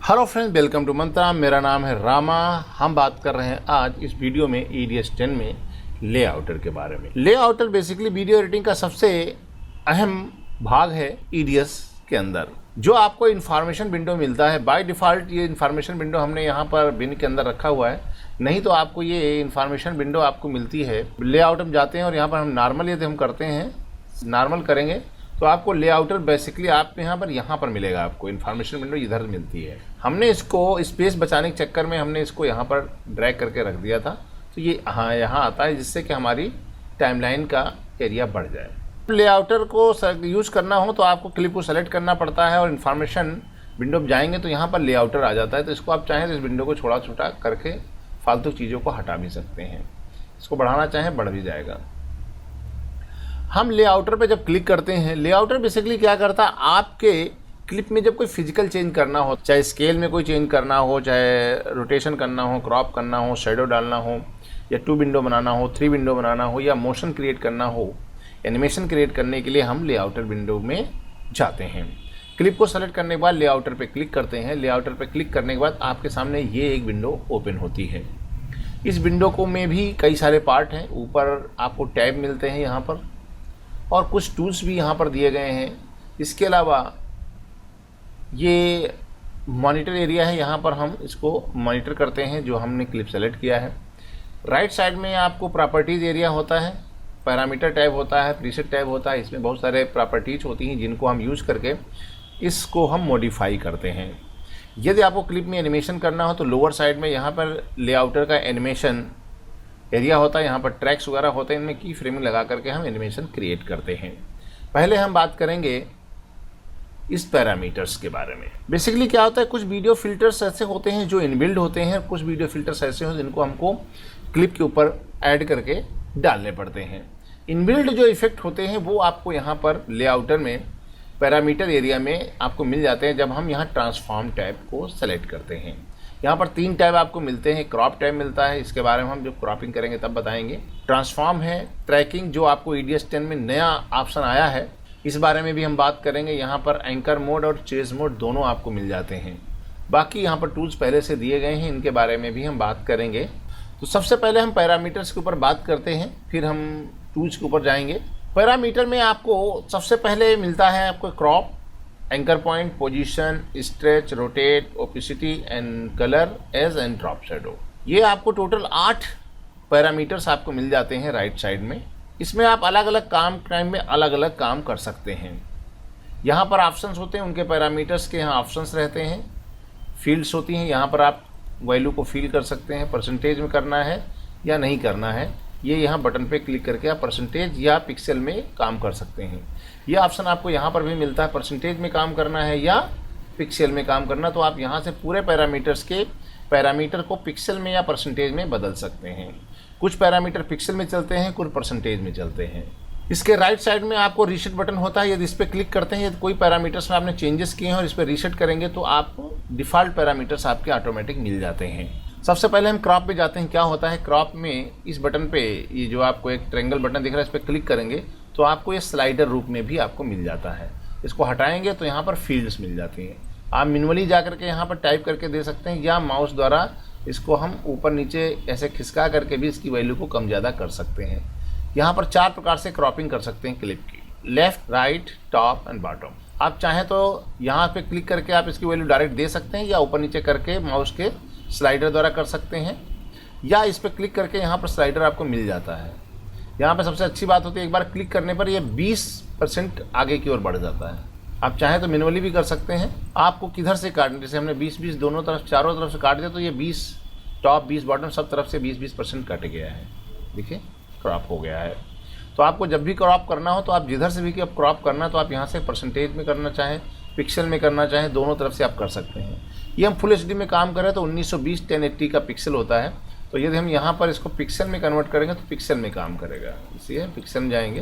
Hello friends, welcome to मंत्रा। मेरा नाम है रामा। हम बात कर रहे हैं आज इस वीडियो में EDS 10 में लेआउटर के बारे में। लेआउटर बेसिकली वीडियो एडिटिंग का सबसे अहम भाग है EDS के अंदर। जो आपको इन्फॉर्मेशन विंडो मिलता है बाय डिफ़ॉल्ट, ये इन्फॉर्मेशन विंडो हमने यहाँ पर बिन के अंदर रखा हुआ है, नहीं तो आपको ये इन्फॉर्मेशन विंडो आपको मिलती है। लेआउट हम जाते हैं और यहाँ पर हम नॉर्मल यदि हम करते हैं, नॉर्मल करेंगे तो आपको लेआउटर बेसिकली आप यहाँ पर मिलेगा। आपको इन्फॉर्मेशन विंडो इधर मिलती है। हमने इसको स्पेस बचाने के चक्कर में हमने इसको यहाँ पर ड्रैग करके रख दिया था, तो ये यहाँ आता है, जिससे कि हमारी टाइमलाइन का एरिया बढ़ जाए। लेआउटर को यूज़ करना हो तो आपको क्लिप को सेलेक्ट करना पड़ता है और इन्फॉर्मेशन विंडो में जाएंगे तो यहाँ पर लेआउटर आ जाता है। तो इसको आप चाहें तो इस विंडो को छोटा छोटा करके फालतू चीज़ों को हटा भी सकते हैं। इसको बढ़ाना चाहें बढ़ भी जाएगा। हम लेआउटर पे जब क्लिक करते हैं, लेआउटर बेसिकली क्या करता है, आपके क्लिप में जब कोई फिजिकल चेंज करना हो, चाहे स्केल में कोई चेंज करना हो, चाहे रोटेशन करना हो, क्रॉप करना हो, शेडो डालना हो, या 2 विंडो बनाना हो, 3 विंडो बनाना हो, या मोशन क्रिएट करना हो, एनिमेशन क्रिएट करने के लिए हम लेआउटर विंडो में जाते हैं। क्लिप को सेलेक्ट करने के बाद लेआउटर पे क्लिक करते हैं। लेआउटर पे क्लिक करने के बाद आपके सामने ये एक विंडो ओपन होती है। इस विंडो को में भी कई सारे पार्ट हैं। ऊपर आपको टैब मिलते हैं यहाँ पर, और कुछ टूल्स भी यहाँ पर दिए गए हैं। इसके अलावा ये मॉनिटर एरिया है, यहाँ पर हम इसको मॉनिटर करते हैं जो हमने क्लिप सेलेक्ट किया है। राइट साइड में आपको प्रॉपर्टीज़ एरिया होता है, पैरामीटर टैब होता है, प्रीसेट टैब होता है। इसमें बहुत सारे प्रॉपर्टीज होती हैं जिनको हम यूज़ करके इसको हम मॉडिफाई करते हैं। यदि आपको क्लिप में एनिमेशन करना हो तो लोअर साइड में यहाँ पर लेआउटर का एनिमेशन एरिया होता है। यहाँ पर ट्रैक्स वगैरह होते हैं, इनमें की फ्रेमिंग लगा करके हम एनिमेशन क्रिएट करते हैं। पहले हम बात करेंगे इस पैरामीटर्स के बारे में। बेसिकली क्या होता है, कुछ वीडियो फिल्टर्स ऐसे होते हैं जो इनबिल्ड होते हैं, कुछ वीडियो फिल्टर्स ऐसे होते हैं जिनको हमको क्लिप के ऊपर ऐड करके डालने पड़ते हैं। इनबिल्ड जो इफेक्ट होते हैं वो आपको यहाँ पर लेआउटर में पैरामीटर एरिया में आपको मिल जाते हैं जब हम यहाँ ट्रांसफॉर्म टैब को सेलेक्ट करते हैं। यहाँ पर 3 टैब आपको मिलते हैं। क्रॉप टैब मिलता है, इसके बारे में हम जब क्रॉपिंग करेंगे तब बताएंगे। ट्रांसफॉर्म है, ट्रैकिंग जो आपको EDS 10 में नया ऑप्शन आया है, इस बारे में भी हम बात करेंगे। यहाँ पर एंकर मोड और चेज मोड दोनों आपको मिल जाते हैं। बाकी यहाँ पर टूल्स पहले से दिए गए हैं, इनके बारे में भी हम बात करेंगे। तो सबसे पहले हम पैरामीटर्स के ऊपर बात करते हैं, फिर हम टूल्स के ऊपर जाएंगे। पैरामीटर में आपको सबसे पहले मिलता है आपको crop, anchor point, position, stretch, rotate, opacity and colour, edge and drop shadow. ये आपको टोटल 8 पैरामीटर्स आपको मिल जाते हैं राइट साइड में। इसमें आप अलग अलग काम टाइम में अलग अलग काम कर सकते हैं। यहाँ पर ऑप्शंस होते हैं, उनके पैरामीटर्स के यहाँ ऑप्शंस रहते हैं। फील्ड्स होती हैं, यहाँ पर आप वैल्यू को फिल कर सकते हैं, परसेंटेज में करना है या नहीं करना है। ये यहाँ बटन पे क्लिक करके आप परसेंटेज या पिक्सल में काम कर सकते हैं। ये ऑप्शन आपको यहाँ पर भी मिलता है, परसेंटेज में काम करना है या पिक्सल में काम करना। तो आप यहाँ से पूरे पैरामीटर्स के पैरामीटर को पिक्सल में या परसेंटेज में बदल सकते हैं। कुछ पैरामीटर पिक्सल में चलते हैं, कुछ परसेंटेज में चलते हैं। इसके राइट साइड में आपको रीसेट बटन होता है। यदि इस पर क्लिक करते हैं, यदि कोई पैरामीटर्स में आपने चेंजेस किए हैं और इस पर रीसेट करेंगे तो आपको डिफ़ॉल्ट पैरामीटर्स आपके ऑटोमेटिक मिल जाते हैं। सबसे पहले हम क्रॉप पे जाते हैं। क्या होता है क्रॉप में, इस बटन पे, ये जो आपको एक ट्रायंगल बटन दिख रहा है, इस पर क्लिक करेंगे तो आपको ये स्लाइडर रूप में भी आपको मिल जाता है। इसको हटाएंगे तो यहाँ पर फील्ड्स मिल जाती हैं। आप मैन्युअली जा करके यहाँ पर टाइप करके दे सकते हैं, या माउस द्वारा इसको हम ऊपर नीचे ऐसे खिसका करके भी इसकी वैल्यू को कम ज़्यादा कर सकते हैं। यहाँ पर 4 प्रकार से क्रॉपिंग कर सकते हैं क्लिप की, left, right, top and bottom. आप चाहें तो यहाँ पे क्लिक करके आप इसकी वैल्यू डायरेक्ट दे सकते हैं, या ऊपर नीचे करके माउस के स्लाइडर द्वारा कर सकते हैं, या इस पर क्लिक करके यहाँ पर स्लाइडर आपको मिल जाता है। यहाँ पर सबसे अच्छी बात होती है, एक बार क्लिक करने पर ये 20% आगे की ओर बढ़ जाता है। आप चाहें तो मैनुअली भी कर सकते हैं। आपको किधर से काटना, जैसे हमने 20-20 दोनों तरफ, चारों तरफ से काट दिया तो ये 20 टॉप, 20 बॉटम, सब तरफ से 20-20% कट गया है। देखिए क्रॉप हो गया है। तो आपको जब भी क्रॉप करना हो तो आप जिधर से भी कि अब क्रॉप करना, तो आप यहाँ से परसेंटेज में करना चाहें, पिक्सल में करना चाहें, दोनों तरफ से आप कर सकते हैं। ये हम फुल HD में काम करें तो 1920 1080 का पिक्सल होता है। तो यदि हम यहाँ पर इसको पिक्सल में कन्वर्ट करेंगे तो पिक्सल में काम करेगा। इसलिए पिक्सल में जाएंगे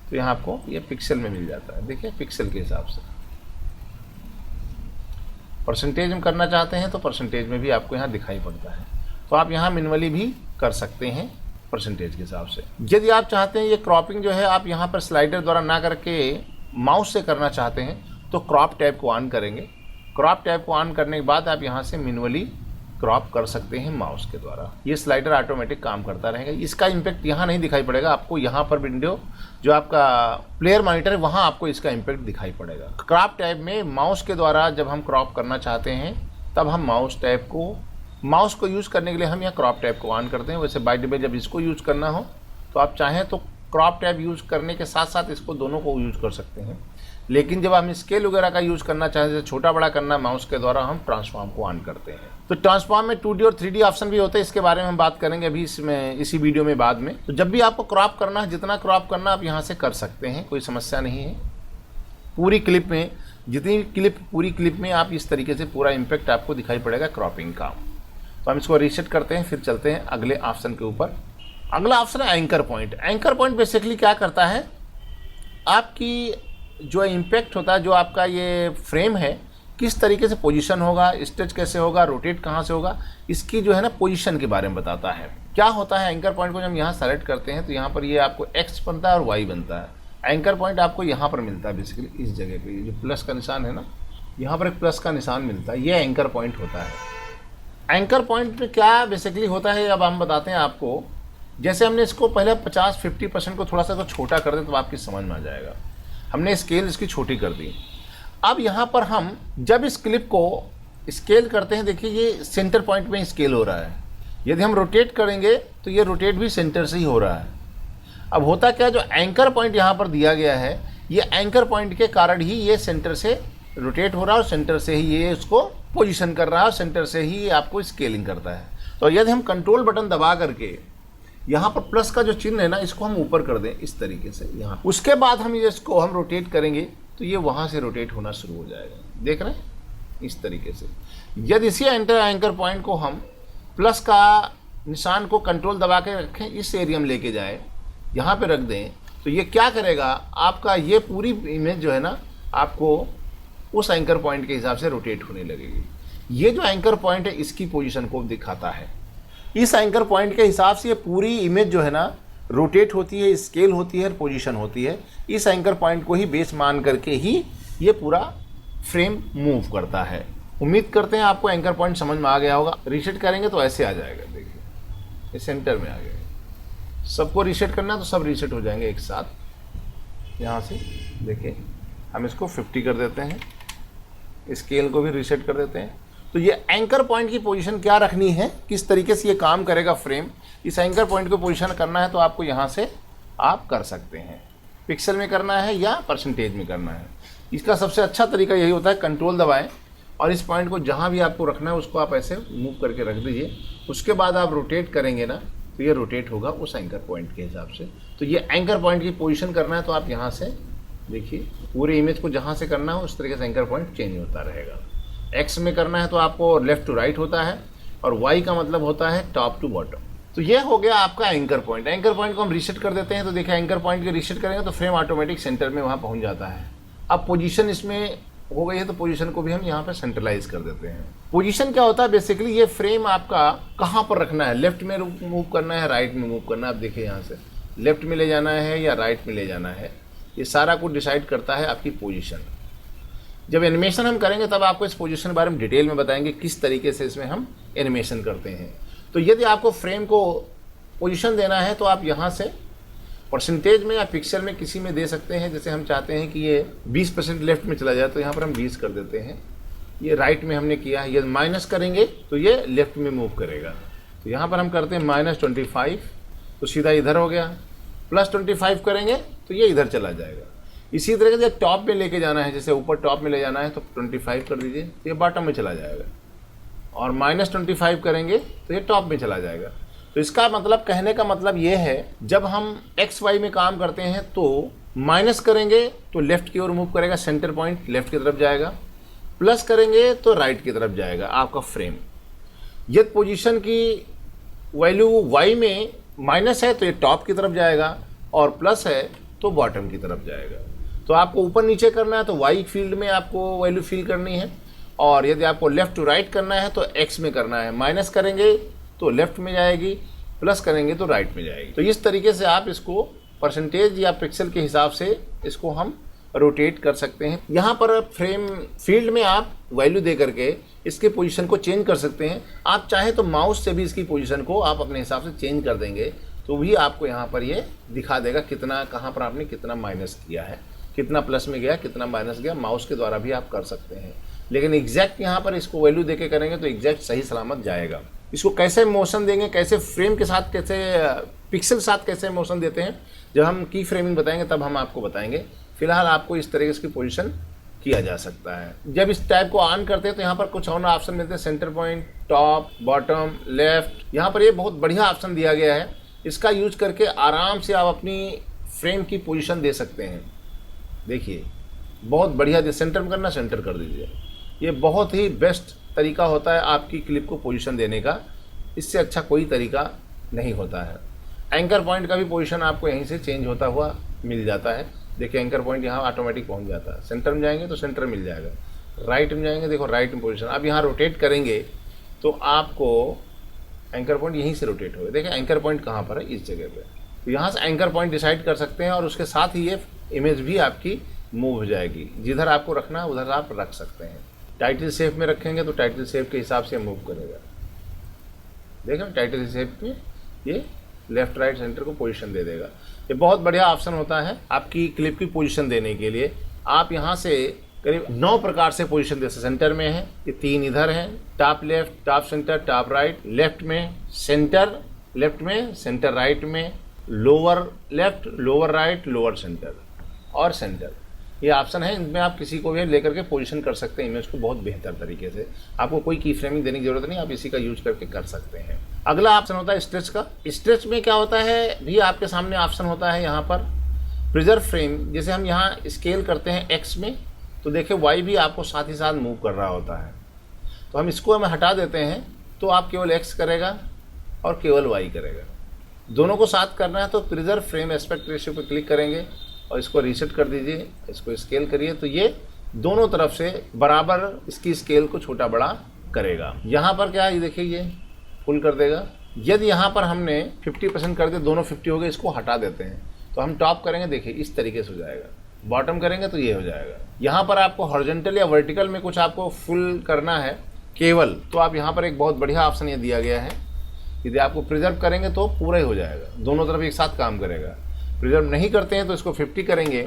तो यहाँ आपको ये पिक्सल में मिल जाता है। देखिए पिक्सल के हिसाब से। परसेंटेज में करना चाहते हैं तो परसेंटेज में भी आपको यहाँ दिखाई पड़ता है। तो आप यहाँ मैन्युअली भी कर सकते हैं परसेंटेज के हिसाब से। यदि आप चाहते हैं ये क्रॉपिंग जो है आप यहाँ पर स्लाइडर द्वारा ना करके माउस से करना चाहते हैं तो क्रॉप टैब को ऑन करेंगे। क्रॉप टैब को ऑन करने के बाद आप यहाँ से मैन्युअली क्रॉप कर सकते हैं माउस के द्वारा। ये स्लाइडर ऑटोमेटिक काम करता रहेगा। इसका इम्पैक्ट यहाँ नहीं दिखाई पड़ेगा आपको, यहाँ पर विंडो जो आपका प्लेयर मॉनिटर है वहाँ आपको इसका इम्पैक्ट दिखाई पड़ेगा। क्रॉप टैब में माउस के द्वारा जब हम क्रॉप करना चाहते हैं तब हम माउस को यूज़ करने के लिए हम यहाँ क्रॉप टैब को ऑन करते हैं। वैसे बाय डिफ़ॉल्ट जब इसको यूज़ करना हो तो आप चाहें तो क्रॉप टैब यूज़ करने के साथ साथ इसको दोनों को यूज़ कर सकते हैं, लेकिन जब हम स्केल वगैरह का यूज़ करना चाहें, जैसे छोटा बड़ा करना माउस के द्वारा, हम ट्रांसफॉर्म को ऑन करते हैं। तो ट्रांसफॉर्म में 2D और 3D ऑप्शन भी होते हैं, इसके बारे में हम बात करेंगे अभी इसी वीडियो में बाद में। तो जब भी आपको क्रॉप करना है, जितना क्रॉप करना आप यहाँ से कर सकते हैं, कोई समस्या नहीं है। पूरी क्लिप में पूरी क्लिप में आप इस तरीके से पूरा इम्पैक्ट आपको दिखाई पड़ेगा क्रॉपिंग का। तो हम इसको रीसेट करते हैं, फिर चलते हैं अगले ऑप्शन के ऊपर। अगला ऑप्शन है anchor point. Anchor point basically क्या करता है, आपकी जो इम्पैक्ट होता है, जो आपका ये फ्रेम है किस तरीके से पोजीशन होगा, स्ट्रेच कैसे होगा, रोटेट कहाँ से होगा, इसकी जो है ना पोजीशन के बारे में बताता है। क्या होता है एंकर पॉइंट को जब हम यहाँ सेलेक्ट करते हैं तो यहाँ पर ये आपको एक्स बनता है और वाई बनता है। एंकर पॉइंट आपको यहाँ पर मिलता है बेसिकली इस जगह पे, जो प्लस का निशान है ना, यहाँ पर एक प्लस का निशान मिलता है, ये एंकर पॉइंट होता है। एंकर पॉइंट में क्या बेसिकली होता है अब हम बताते हैं आपको। जैसे हमने इसको पहले 50-50% को थोड़ा सा तो छोटा कर दें तो आपकी समझ में आ जाएगा। हमने स्केल इसकी छोटी कर दी। अब यहाँ पर हम जब इस क्लिप को स्केल करते हैं, देखिए ये सेंटर पॉइंट में स्केल हो रहा है। यदि हम रोटेट करेंगे तो ये रोटेट भी सेंटर से ही हो रहा है। अब होता क्या, जो एंकर पॉइंट यहाँ पर दिया गया है, ये एंकर पॉइंट के कारण ही ये सेंटर से रोटेट हो रहा है और सेंटर से ही ये उसको पोजीशन कर रहा है और सेंटर से ही आपको स्केलिंग करता है। तो यदि हम कंट्रोल बटन दबा करके यहाँ पर प्लस का जो चिन्ह है ना, इसको हम ऊपर कर दें इस तरीके से यहाँ, उसके बाद हम इसको हम रोटेट करेंगे तो ये वहाँ से रोटेट होना शुरू हो जाएगा। देख रहे हैं इस तरीके से। यदि इसी एंकर पॉइंट को हम प्लस का निशान को कंट्रोल दबा के रखें, इस एरिया में लेके जाए, यहाँ पे रख दें, तो ये क्या करेगा, आपका ये पूरी इमेज जो है ना आपको उस एंकर पॉइंट के हिसाब से रोटेट होने लगेगी। ये जो एंकर पॉइंट है इसकी पोजीशन को दिखाता है। इस एंकर पॉइंट के हिसाब से ये पूरी इमेज जो है ना रोटेट होती है, स्केल होती है, पोजीशन होती है। इस एंकर पॉइंट को ही बेस मान करके ही ये पूरा फ्रेम मूव करता है। उम्मीद करते हैं आपको एंकर पॉइंट समझ में आ गया होगा। रीसेट करेंगे तो ऐसे आ जाएगा, देखिए ये सेंटर में आ गया। सबको रीसेट करना है तो सब रीसेट हो जाएंगे एक साथ। यहाँ से देखिए हम इसको 50 कर देते हैं, स्केल को भी रीसेट कर देते हैं। तो ये एंकर पॉइंट की पोजीशन क्या रखनी है, किस तरीके से ये काम करेगा फ्रेम, इस एंकर पॉइंट को पोजीशन करना है तो आपको यहाँ से आप कर सकते हैं। पिक्सल में करना है या परसेंटेज में करना है, इसका सबसे अच्छा तरीका यही होता है, कंट्रोल दबाएं और इस पॉइंट को जहाँ भी आपको रखना है उसको आप ऐसे मूव करके रख दीजिए। उसके बाद आप रोटेट करेंगे ना तो ये रोटेट होगा उस एंकर पॉइंट के हिसाब से। तो ये एंकर पॉइंट की पोजीशन करना है तो आप यहाँ से देखिए पूरे इमेज को जहाँ से करना है उस तरीके से एंकर पॉइंट चेंज होता रहेगा। एक्स में करना है तो आपको लेफ्ट टू राइट होता है और वाई का मतलब होता है टॉप टू बॉटम। तो ये हो गया आपका एंकर पॉइंट। एंकर पॉइंट को हम रीसेट कर देते हैं तो देखिए एंकर पॉइंट के रीसेट करेंगे तो फ्रेम ऑटोमेटिक सेंटर में वहाँ पहुँच जाता है। अब पोजीशन इसमें हो गई है तो पोजीशन को भी हम यहाँ पे सेंट्रलाइज कर देते हैं। पोजीशन क्या होता है, बेसिकली ये फ्रेम आपका कहाँ पर रखना है, लेफ्ट में मूव करना है, राइट में मूव करना है। आप देखिए यहाँ से लेफ्ट में ले जाना है या राइट में ले जाना है, ये सारा कुछ डिसाइड करता है आपकी पोजीशन। जब एनिमेशन हम करेंगे तब आपको इस पोजीशन के बारे में डिटेल में बताएंगे किस तरीके से इसमें हम एनिमेशन करते हैं। तो यदि आपको फ्रेम को पोजीशन देना है तो आप यहाँ से परसेंटेज में या पिक्सल में किसी में दे सकते हैं। जैसे हम चाहते हैं कि ये 20% लेफ्ट में चला जाए तो यहाँ पर हम 20 कर देते हैं। ये राइट में हमने किया है, ये माइनस करेंगे तो ये लेफ्ट में मूव करेगा। तो यहाँ पर हम करते हैं -25 तो सीधा इधर हो गया, +25 करेंगे तो ये इधर चला जाएगा। इसी तरह से टॉप में लेके जाना है, जैसे ऊपर टॉप में ले जाना है तो 25 कर दीजिए तो ये बॉटम में चला जाएगा, और -25 करेंगे तो ये टॉप में चला जाएगा। तो इसका मतलब, कहने का मतलब ये है, जब हम XY में काम करते हैं तो माइनस करेंगे तो लेफ्ट की ओर मूव करेगा, सेंटर पॉइंट लेफ्ट की तरफ जाएगा, प्लस करेंगे तो राइट की तरफ जाएगा आपका फ्रेम। यदि पोजीशन की वैल्यू Y में माइनस है तो ये टॉप की तरफ जाएगा और प्लस है तो बॉटम की तरफ जाएगा। तो आपको ऊपर नीचे करना है तो Y फील्ड में आपको वैल्यू फिल करनी है, और यदि आपको लेफ्ट टू राइट करना है तो X में करना है। माइनस करेंगे तो लेफ्ट में जाएगी, प्लस करेंगे तो राइट में जाएगी। तो इस तरीके से आप इसको परसेंटेज या पिक्सल के हिसाब से इसको हम रोटेट कर सकते हैं। यहाँ पर फ्रेम फील्ड में आप वैल्यू दे करके इसके पोजीशन को चेंज कर सकते हैं। आप चाहें तो माउस से भी इसकी पोजीशन को आप अपने हिसाब से चेंज कर देंगे तो भी आपको यहाँ पर ये दिखा देगा कितना, कहाँ पर आपने कितना माइनस किया है, कितना प्लस में गया, कितना माइनस गया। माउस के द्वारा भी आप कर सकते हैं, लेकिन एग्जैक्ट यहाँ पर इसको वैल्यू देके करेंगे तो एग्जैक्ट सही सलामत जाएगा। इसको कैसे मोशन देंगे, कैसे फ्रेम के साथ, कैसे पिक्सल के साथ कैसे मोशन देते हैं, जब हम की फ्रेमिंग बताएंगे तब हम आपको बताएंगे। फिलहाल आपको इस तरीके से पोजीशन किया जा सकता है। जब इस टाइप को ऑन करते हैं तो यहाँ पर कुछ और ऑप्शन मिलते हैं, centre point, top, bottom, left. यहाँ पर ये बहुत बढ़िया ऑप्शन दिया गया है। इसका यूज करके आराम से आप अपनी फ्रेम की पोजीशन दे सकते हैं। देखिए बहुत बढ़िया, सेंटर में करना सेंटर कर दीजिए। ये बहुत ही बेस्ट तरीका होता है आपकी क्लिप को पोजीशन देने का, इससे अच्छा कोई तरीका नहीं होता है। एंकर पॉइंट का भी पोजीशन आपको यहीं से चेंज होता हुआ मिल जाता है। देखिए एंकर पॉइंट यहाँ ऑटोमेटिक पहुँच जाता है। सेंटर में जाएंगे तो सेंटर मिल जाएगा, राइट में जाएंगे, देखो राइट में पोजीशन। अब यहाँ रोटेट करेंगे तो आपको एंकर पॉइंट यहीं से रोटेट होगा। देखिए एंकर पॉइंट कहाँ पर है, इस जगह पे। तो यहाँ से एंकर पॉइंट डिसाइड कर सकते हैं और उसके साथ ही ये इमेज भी आपकी मूव हो जाएगी। जिधर आपको रखना है उधर आप रख सकते हैं। टाइटल शेप में रखेंगे तो टाइटल शेप के हिसाब से मूव करेगा। देखें टाइटल शेप में ये लेफ्ट राइट सेंटर को पोजीशन दे देगा। ये बहुत बढ़िया ऑप्शन होता है आपकी क्लिप की पोजीशन देने के लिए। आप यहाँ से करीब 9 प्रकार से पोजीशन दे सकते। सेंटर में है, ये 3 इधर हैं, top left, top centre, top right, left में सेंटर, लेफ्ट में सेंटर, राइट में lower left, lower right, lower centre और सेंटर। ये ऑप्शन है, इनमें आप किसी को भी लेकर के पोजीशन कर सकते हैं इमेज को बहुत बेहतर तरीके से। आपको कोई की फ्रेमिंग देने की जरूरत नहीं, आप इसी का यूज करके कर सकते हैं। अगला ऑप्शन होता है स्ट्रेच का। स्ट्रेच में क्या होता है भी आपके सामने ऑप्शन होता है यहाँ पर प्रिजर्व फ्रेम। जैसे हम यहाँ स्केल करते हैं एक्स में तो देखिए वाई भी आपको साथ ही साथ मूव कर रहा होता है। तो हम इसको हटा देते हैं तो आप केवल एक्स करेगा और केवल वाई करेगा। दोनों को साथ करना है तो प्रिजर्व फ्रेम एस्पेक्ट रेशियो पर क्लिक करेंगे और इसको रीसेट कर दीजिए, इसको स्केल करिए तो ये दोनों तरफ से बराबर इसकी स्केल को छोटा बड़ा करेगा। यहाँ पर क्या है, ये देखिए ये फुल कर देगा। यदि यहाँ पर हमने 50% कर दिया, दोनों 50 हो गए, इसको हटा देते हैं तो हम टॉप करेंगे, देखिए इस तरीके से हो जाएगा। बॉटम करेंगे तो ये हो जाएगा। यहाँ पर आपको हॉरिजॉन्टल या वर्टिकल में कुछ आपको फुल करना है केवल, तो आप यहाँ पर एक बहुत बढ़िया ऑप्शन ये दिया गया है। यदि आपको प्रिजर्व करेंगे तो पूरा ही हो जाएगा, दोनों तरफ एक साथ काम करेगा। प्रिजर्व नहीं करते हैं तो इसको 50 करेंगे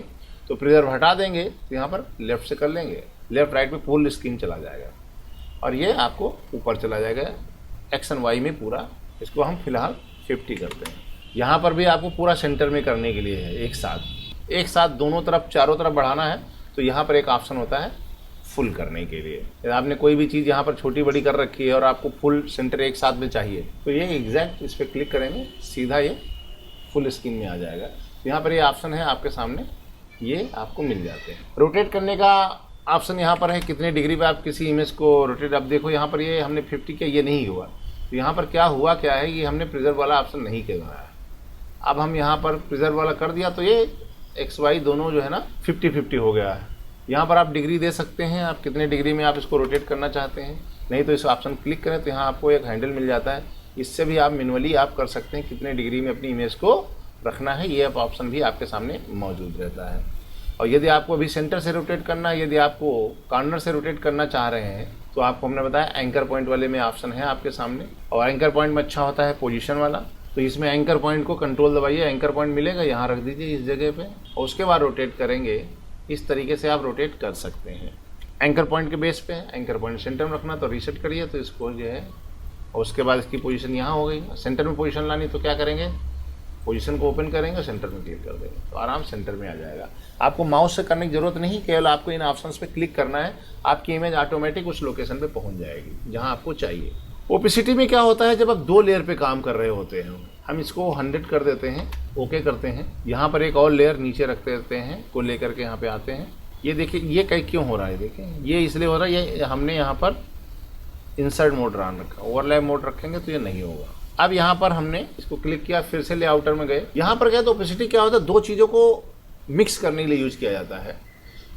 तो प्रिजर्व हटा देंगे तो यहाँ पर लेफ्ट से कर लेंगे, लेफ्ट राइट में फुल स्क्रीन चला जाएगा और ये आपको ऊपर चला जाएगा एक्शन वाई में पूरा। इसको हम फिलहाल 50 करते हैं। यहाँ पर भी आपको पूरा सेंटर में करने के लिए है, एक साथ दोनों तरफ चारों तरफ बढ़ाना है तो यहाँ पर एक ऑप्शन होता है फुल करने के लिए। यदि आपने कोई भी चीज़ यहाँ पर छोटी बड़ी कर रखी है और आपको फुल सेंटर एक साथ में चाहिए तो ये एग्जैक्ट इस पर क्लिक करेंगे, सीधा ये फुल स्क्रीन में आ जाएगा। तो यहाँ पर ये ऑप्शन है आपके सामने, ये आपको मिल जाते हैं। रोटेट करने का ऑप्शन यहाँ पर है, कितने डिग्री पे आप किसी इमेज को रोटेट। अब देखो यहाँ पर ये हमने 50 किया, ये नहीं हुआ। तो यहाँ पर क्या हुआ क्या है, ये हमने प्रिजर्व वाला ऑप्शन नहीं किया है। अब हम यहाँ पर प्रिजर्व वाला कर दिया तो ये एक्स वाई दोनों जो है ना 50-50 हो गया है। यहाँ पर आप डिग्री दे सकते हैं, आप कितने डिग्री में आप इसको रोटेट करना चाहते हैं। नहीं तो इस ऑप्शन क्लिक करें तो यहाँ आपको एक हैंडल मिल जाता है, इससे भी आप मैनुअली आप कर सकते हैं कितने डिग्री में अपनी इमेज को रखना है। ये ऑप्शन भी आपके सामने मौजूद रहता है। और यदि आपको अभी सेंटर से रोटेट करना है, यदि आपको कॉर्नर से रोटेट करना चाह रहे हैं तो आपको हमने बताया एंकर पॉइंट वाले में ऑप्शन है आपके सामने। और एंकर पॉइंट में अच्छा होता है पोजीशन वाला, तो इसमें एंकर पॉइंट को कंट्रोल दबाइए, एंकर पॉइंट मिलेगा, यहाँ रख दीजिए इस जगह पे और उसके बाद रोटेट करेंगे। इस तरीके से आप रोटेट कर सकते हैं एंकर पॉइंट के बेस पे। एंकर पॉइंट सेंटर में रखना तो रीसेट करिए तो इसको जो है, और उसके बाद इसकी पोजीशन यहाँ हो गई। सेंटर में पोजीशन लानी तो क्या करेंगे, पोजीशन को ओपन करेंगे, सेंटर में क्लिक कर देंगे तो आराम सेंटर में आ जाएगा। आपको माउस से करने की जरूरत नहीं, केवल आपको इन ऑप्शंस पे क्लिक करना है, आपकी इमेज ऑटोमेटिक उस लोकेशन पे पहुंच जाएगी जहां आपको चाहिए। ओपेसिटी में क्या होता है, जब आप 2 लेयर पे काम कर रहे होते हैं, हम इसको 100 कर देते हैं, ओके करते हैं। यहाँ पर एक और लेयर नीचे रख देते हैं, को लेकर के यहाँ पे आते हैं। ये देखिए ये कहीं क्यों हो रहा है, देखिए ये इसलिए हो रहा है, ये हमने यहाँ पर इंसर्ट मोड रन रखा, ओवरलैप मोड रखेंगे तो ये नहीं होगा। अब यहाँ पर हमने इसको क्लिक किया, फिर से लेआउटर में गए। यहाँ पर गए तो ओपेसिटी क्या होता है, 2 चीज़ों को मिक्स करने के लिए यूज किया जाता है।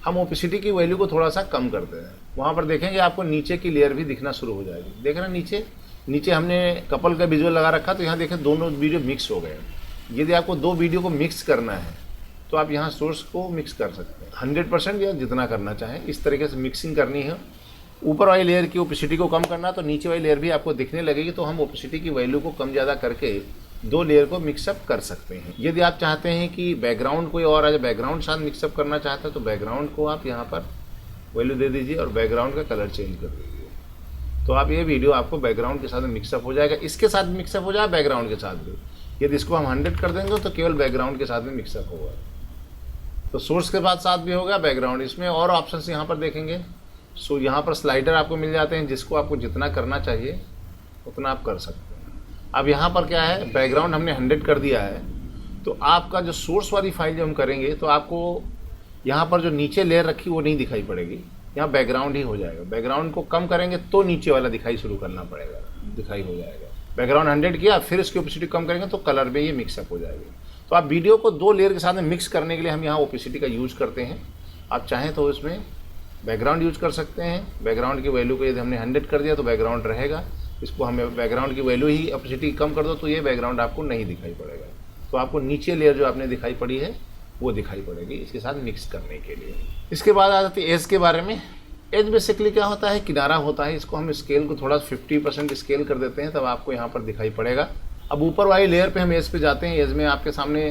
हम ओपेसिटी की वैल्यू को थोड़ा सा कम करते हैं। वहाँ पर देखेंगे आपको नीचे की लेयर भी दिखना शुरू हो जाएगी। देख रहे हैं नीचे हमने कपल का विजुअल लगा रखा, तो यहाँ देखें दोनों वीडियो मिक्स हो गए। यदि आपको 2 वीडियो को मिक्स करना है तो आप यहाँ सोर्स को मिक्स कर सकते हैं 100% या जितना करना चाहें, इस तरीके से मिक्सिंग करनी है। ऊपर वाली लेयर की ओपेसिटी को कम करना, तो नीचे वाली लेयर भी आपको दिखने लगेगी, तो हम ओपेसिटी की वैल्यू को कम ज़्यादा करके 2 लेयर को मिक्सअप कर सकते हैं। यदि आप चाहते हैं कि बैकग्राउंड कोई और आ जाए, बैकग्राउंड साथ मिक्सअप करना चाहते हैं, तो बैकग्राउंड को आप यहाँ पर वैल्यू दे दीजिए और बैकग्राउंड का कलर चेंज कर दीजिए, तो आप ये वीडियो आपको बैकग्राउंड के साथ मिक्सअप हो जाएगा। इसके साथ मिक्सअप हो जाए बैकग्राउंड के साथ भी। यदि इसको हम 100 कर देंगे तो केवल बैकग्राउंड के साथ में मिक्सअप होगा, तो सोर्स के साथ भी होगा बैकग्राउंड। इसमें और ऑप्शंस यहाँ पर देखेंगे। सो यहाँ पर स्लाइडर आपको मिल जाते हैं, जिसको आपको जितना करना चाहिए उतना आप कर सकते हैं। अब यहाँ पर क्या है, बैकग्राउंड हमने 100 कर दिया है, तो आपका जो सोर्स वाली फाइल जो हम करेंगे, तो आपको यहाँ पर जो नीचे लेयर रखी वो नहीं दिखाई पड़ेगी, यहाँ बैकग्राउंड ही हो जाएगा। बैकग्राउंड को कम करेंगे तो नीचे वाला दिखाई शुरू करना पड़ेगा, दिखाई हो जाएगा। बैकग्राउंड 100 किया, फिर इसकी ओपेसिटी कम करेंगे तो कलर में ये मिक्सअप हो जाएगी। तो आप वीडियो को 2 लेयर के साथ में मिक्स करने के लिए हम यहाँ ओपेसिटी का यूज करते हैं। आप चाहें तो इसमें बैकग्राउंड यूज कर सकते हैं। बैकग्राउंड की वैल्यू को यदि हमने 100 कर दिया तो बैकग्राउंड रहेगा, इसको हमें बैकग्राउंड की वैल्यू ही ओपेसिटी कम कर दो तो ये बैकग्राउंड आपको नहीं दिखाई पड़ेगा। तो आपको नीचे लेयर जो आपने दिखाई पड़ी है वो दिखाई पड़ेगी इसके साथ मिक्स करने के लिए। इसके बाद आ जाती है एज के बारे में। एज बेसिकली क्या होता है, किनारा होता है। इसको हम स्केल को थोड़ा 50% स्केल कर देते हैं, तब आपको यहाँ पर दिखाई पड़ेगा। अब ऊपर वाली लेयर पे हम एज पे जाते हैं। एज में आपके सामने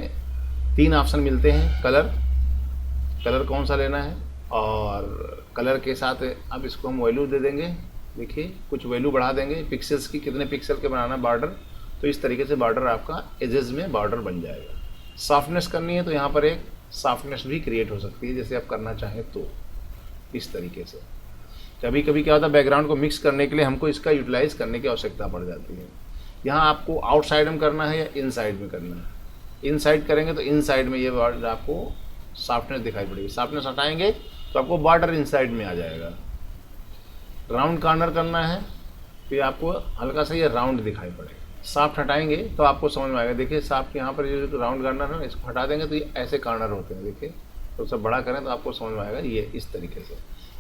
3 ऑप्शन मिलते हैं। कलर कौन सा लेना है, और कलर के साथ अब इसको हम वैल्यू दे देंगे। देखिए कुछ वैल्यू बढ़ा देंगे, पिक्सल्स की, कितने पिक्सल के बनाना बॉर्डर, तो इस तरीके से बॉर्डर आपका एजेस में बॉर्डर बन जाएगा। सॉफ्टनेस करनी है तो यहाँ पर एक सॉफ्टनेस भी क्रिएट हो सकती है, जैसे आप करना चाहें तो इस तरीके से। कभी कभी क्या होता है, बैकग्राउंड को मिक्स करने के लिए हमको इसका यूटिलाइज करने की आवश्यकता पड़ जाती है। यहाँ आपको आउटसाइड में करना है या इनसाइड में करना है। इनसाइड करेंगे तो इनसाइड में ये बॉर्डर आपको सॉफ्टनेस दिखाई पड़ेगी। सॉफ्टनेस हटाएंगे तो आपको बॉर्डर इनसाइड में आ जाएगा। राउंड कॉर्नर करना है तो ये आपको हल्का सा ये राउंड दिखाई पड़ेगा। सॉफ्ट हटाएंगे तो आपको समझ में आएगा। देखिए सॉफ्ट यहाँ पर ये जो राउंड कॉर्नर है, इसको हटा देंगे तो ये ऐसे कॉर्नर होते हैं। देखिए तो सब बड़ा करें तो आपको समझ में आएगा ये इस तरीके से।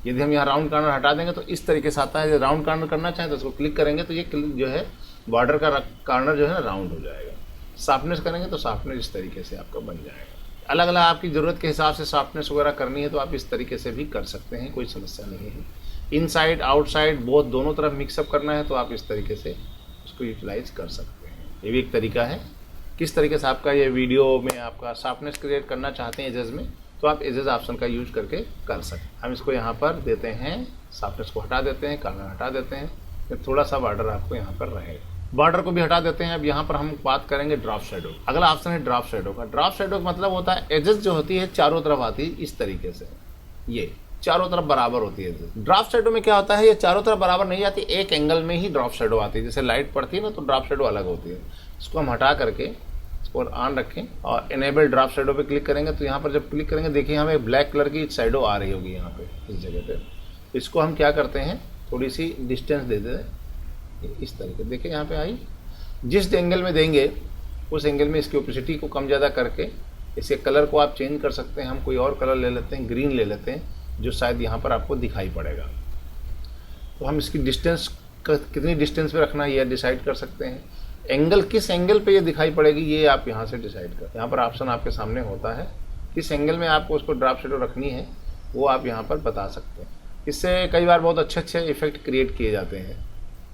यदि हम यहाँ राउंड कॉर्नर हटा देंगे तो इस तरीके से आता है। यदि राउंड कॉर्नर करना चाहें तो इसको क्लिक करेंगे तो ये जो है बॉर्डर का कॉर्नर जो है राउंड हो जाएगा। सॉफ्टनेस करेंगे तो सॉफ्टनेस इस तरीके से आपका बन जाएगा। अलग अलग आपकी ज़रूरत के हिसाब से सॉफ्टनेस वगैरह करनी है तो आप इस तरीके से भी कर सकते हैं, कोई समस्या नहीं है। इनसाइड आउटसाइड बोथ दोनों तरफ मिक्सअप करना है तो आप इस तरीके से उसको यूटिलाइज कर सकते हैं। ये भी एक तरीका है। किस तरीके से आपका ये वीडियो में आपका सॉफ्टनेस क्रिएट करना चाहते हैं एजेस में, तो आप एजेस ऑप्शन का यूज करके कर सकते हैं। हम इसको यहाँ पर देते हैं, सॉफ्टनेस को हटा देते हैं, कॉर्नर हटा देते हैं, फिर थोड़ा सा बॉर्डर आपको यहाँ पर रहेगा। बॉर्डर को भी हटा देते हैं। अब यहाँ पर हम बात करेंगे ड्रॉप शैडो। अगला ऑप्शन है ड्रॉप शैडो का। ड्रॉप शैडो का मतलब होता है एजेस जो होती है चारों तरफ आती है इस तरीके से, ये चारों तरफ बराबर होती है। ड्रॉप शैडो में क्या होता है, ये चारों तरफ बराबर नहीं आती, एक एंगल में ही ड्रॉप शैडो आती है। जैसे लाइट पड़ती है ना तो ड्रॉप शैडो अलग होती है। इसको हम हटा करके इसको ऑन रखें और इनेबल ड्रॉप शैडो पे क्लिक करेंगे तो यहाँ पर जब क्लिक करेंगे देखिए हमें ब्लैक कलर की शैडो आ रही होगी यहाँ पे इस जगह पे। इसको हम क्या करते हैं, थोड़ी सी डिस्टेंस दे दें इस तरीके। देखिए यहाँ पे आई, जिस एंगल में देंगे उस एंगल में इसकी ओपेसिटी को कम ज़्यादा करके इसके कलर को आप चेंज कर सकते हैं। हम कोई और कलर ले लेते हैं, ग्रीन ले लेते हैं, जो शायद यहाँ पर आपको दिखाई पड़ेगा। तो हम इसकी डिस्टेंस कितनी डिस्टेंस पे रखना है ये डिसाइड कर सकते हैं। एंगल किस एंगल पे ये दिखाई पड़ेगी ये आप यहाँ से डिसाइड कर। यहाँ पर ऑप्शन आपके सामने होता है, किस एंगल में आपको उसको ड्रॉप शैडो रखनी है वो आप यहाँ पर बता सकते हैं। इससे कई बार बहुत अच्छे इफेक्ट क्रिएट किए जाते हैं।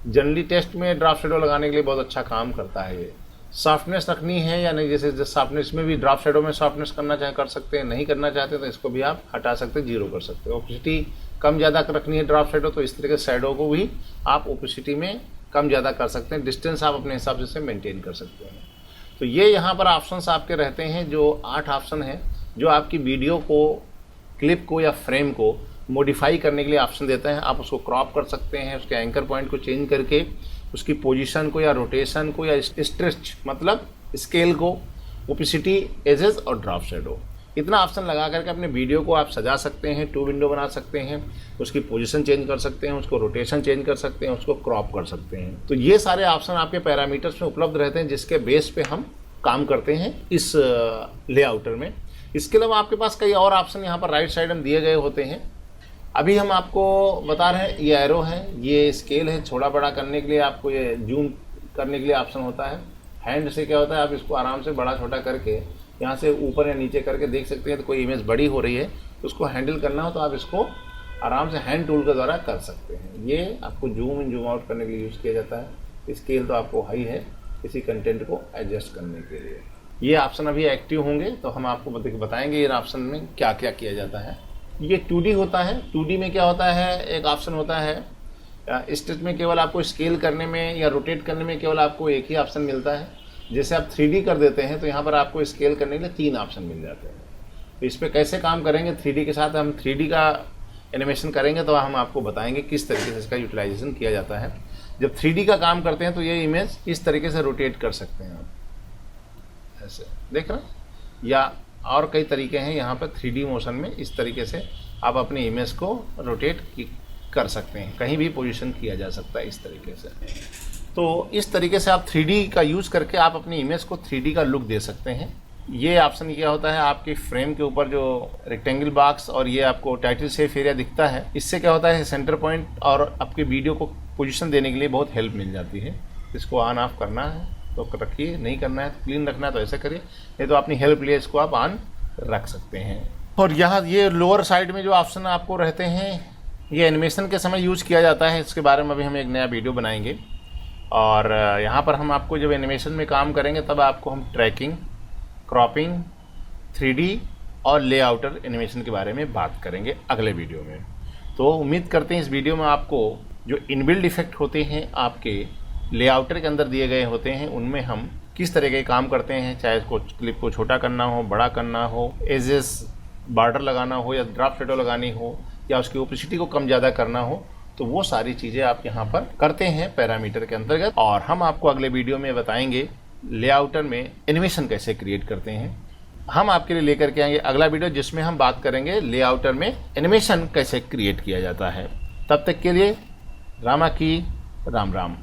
जनरली टेस्ट में ड्रॉप शैडो लगाने के लिए बहुत अच्छा काम करता है ये। सॉफ्टनेस रखनी है या नहीं, जैसे सॉफ्टनेस में भी ड्रॉप शैडो में सॉफ्टनेस करना चाहे कर सकते हैं, नहीं करना चाहते तो इसको भी आप हटा सकते हैं, 0 कर सकते हैं। ओपेसिटी कम ज़्यादा रखनी है ड्रॉप शैडो तो इस तरीके से शैडो को भी आप ओपेसिटी में कम ज़्यादा कर सकते हैं। डिस्टेंस आप अपने हिसाब से मेंटेन कर सकते हैं। तो ये यहाँ पर ऑप्शंस आपके रहते हैं, जो 8 ऑप्शन हैं जो आपकी वीडियो को, क्लिप को या फ्रेम को मॉडिफाई करने के लिए ऑप्शन देता है। आप उसको क्रॉप कर सकते हैं, उसके एंकर पॉइंट को चेंज करके उसकी पोजीशन को या रोटेशन को या स्ट्रेच मतलब स्केल को, ओपेसिटी, एजेस और ड्रॉप शैडो, इतना ऑप्शन लगा करके अपने वीडियो को आप सजा सकते हैं, 2 विंडो बना सकते हैं, उसकी पोजीशन चेंज कर सकते हैं, उसको रोटेशन चेंज कर सकते हैं, उसको क्रॉप कर सकते हैं। तो ये सारे ऑप्शन आपके पैरामीटर्स में उपलब्ध रहते हैं जिसके बेस पे हम काम करते हैं इस लेआउटर में। इसके अलावा आपके पास कई और ऑप्शन यहाँ पर राइट साइड में दिए गए होते हैं। अभी हम आपको बता रहे हैं ये एरो है, ये स्केल है, छोटा बड़ा करने के लिए आपको ये जूम करने के लिए ऑप्शन होता है। हैंड से क्या होता है, आप इसको आराम से बड़ा छोटा करके यहाँ से ऊपर या नीचे करके देख सकते हैं। तो कोई इमेज बड़ी हो रही है तो उसको हैंडल करना हो तो आप इसको आराम से हैंड टूल के द्वारा कर सकते हैं। ये आपको जूम इन जूम आउट करने के लिए यूज़ किया जाता है। स्केल तो आपको हाई है किसी कंटेंट को एडजस्ट करने के लिए। ये ऑप्शन अभी एक्टिव होंगे तो हम आपको बताएंगे ये ऑप्शन में क्या क्या किया जाता है। ये 2D होता है। 2D में क्या होता है, एक ऑप्शन होता है स्टेज में केवल आपको स्केल करने में या रोटेट करने में केवल आपको एक ही ऑप्शन मिलता है। जैसे आप 3D कर देते हैं तो यहाँ पर आपको स्केल करने के लिए 3 ऑप्शन मिल जाते हैं। तो इस पर कैसे काम करेंगे 3D के साथ, हम 3D का एनिमेशन करेंगे तो हम आपको बताएंगे किस तरीके से इसका यूटिलाइजेशन किया जाता है। जब 3D का काम करते हैं तो ये इमेज इस तरीके से रोटेट कर सकते हैं आप, ऐसे देख रहे हैं। या और कई तरीके हैं यहाँ पर 3D मोशन में, इस तरीके से आप अपनी इमेज को रोटेट कर सकते हैं, कहीं भी पोजीशन किया जा सकता है इस तरीके से। तो इस तरीके से आप 3D का यूज़ करके आप अपनी इमेज को 3D का लुक दे सकते हैं। ये ऑप्शन क्या होता है, आपके फ्रेम के ऊपर जो रेक्टेंगल बॉक्स और ये आपको टाइटल सेफ एरिया दिखता है, इससे क्या होता है सेंटर पॉइंट और आपके वीडियो को पोजीशन देने के लिए बहुत हेल्प मिल जाती है। इसको ऑन ऑफ करना है तो रखिए, नहीं करना है तो क्लीन रखना है तो ऐसे करिए, नहीं तो अपनी हेल्प लिए इसको आप ऑन रख सकते हैं। और यहाँ ये लोअर साइड में जो ऑप्शन आपको रहते हैं ये एनिमेशन के समय यूज़ किया जाता है। इसके बारे में अभी हम एक नया वीडियो बनाएंगे। और यहाँ पर हम आपको जब एनिमेशन में काम करेंगे तब आपको हम ट्रैकिंग, क्रॉपिंग, 3D और लेआउटर एनिमेशन के बारे में बात करेंगे अगले वीडियो में। तो उम्मीद करते हैं इस वीडियो में आपको जो इनबिल्ड इफेक्ट होते हैं आपके लेआउटर के अंदर दिए गए होते हैं उनमें हम किस तरह के काम करते हैं, चाहे इसको क्लिप को छोटा करना हो, बड़ा करना हो, एजेस बॉर्डर लगाना हो या ड्रॉप शेडो लगानी हो या उसकी ओपेसिटी को कम ज़्यादा करना हो, तो वो सारी चीज़ें आप यहाँ पर करते हैं पैरामीटर के अंतर्गत। और हम आपको अगले वीडियो में बताएंगे लेआउटर में एनिमेशन कैसे क्रिएट करते हैं। हम आपके लिए लेकर के आएंगे अगला वीडियो जिसमें हम बात करेंगे लेआउटर में एनिमेशन कैसे क्रिएट किया जाता है। तब तक के लिए रामा की राम राम।